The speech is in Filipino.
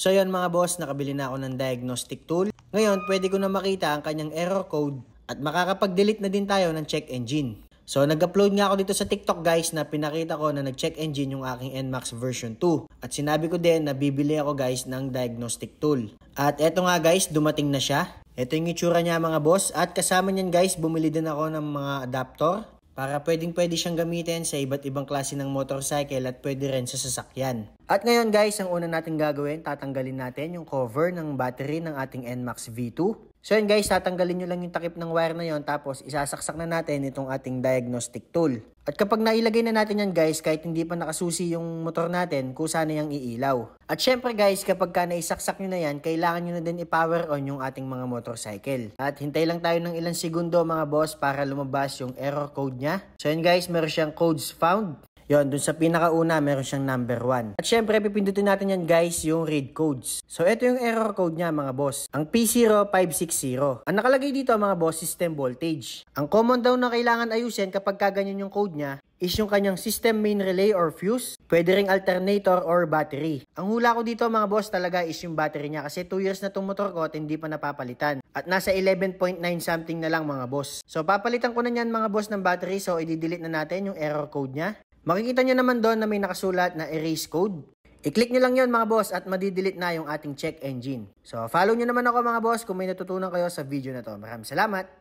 So yun mga boss, nakabili na ako ng diagnostic tool. Ngayon, pwede ko na makita ang kanyang error code at makakapag-delete na din tayo ng check engine. So nag-upload nga ako dito sa TikTok guys na pinakita ko na nag-check engine yung aking NMAX version 2. At sinabi ko din na bibili ako guys ng diagnostic tool. At eto nga guys, dumating na siya. Ito yung itsura niya mga boss. At kasama niyan guys, bumili din ako ng mga adapter para pwede siyang gamitin sa iba't ibang klase ng motorcycle at pwede rin sa sasakyan. At ngayon guys, ang una natin gagawin, tatanggalin natin yung cover ng battery ng ating NMAX V2. So yun guys, tatanggalin nyo lang yung takip ng wire na yon, tapos isasaksak na natin itong ating diagnostic tool. At kapag nailagay na natin yan guys, kahit hindi pa nakasusi yung motor natin, kusa na yung iilaw. At syempre guys, kapag naisaksak nyo na yan, kailangan nyo na din i-power on yung ating mga motorcycle. At hintay lang tayo ng ilang segundo mga boss para lumabas yung error code niya. So yun guys, meron siyang codes found. Yon, dun sa pinakauna, meron siyang number 1. At syempre, pipindutin natin yan guys, yung read codes. So, ito yung error code niya mga boss. Ang P0560. Ang nakalagay dito mga boss, system voltage. Ang common daw na kailangan ayusin kapag kaganyan yung code niya, is yung kanyang system main relay or fuse. Pwede ring alternator or battery. Ang hula ko dito mga boss talaga is yung battery niya kasi 2 years na itong motor ko at hindi pa napapalitan. At nasa 11.9 something na lang mga boss. So, papalitan ko na yan mga boss ng battery. So, i-delete na natin yung error code niya. Makikita nyo naman doon na may nakasulat na erase code. I-click nyo lang yon mga boss at madidelete na yung ating check engine. So follow nyo naman ako mga boss kung may natutunan kayo sa video na to. Maraming salamat!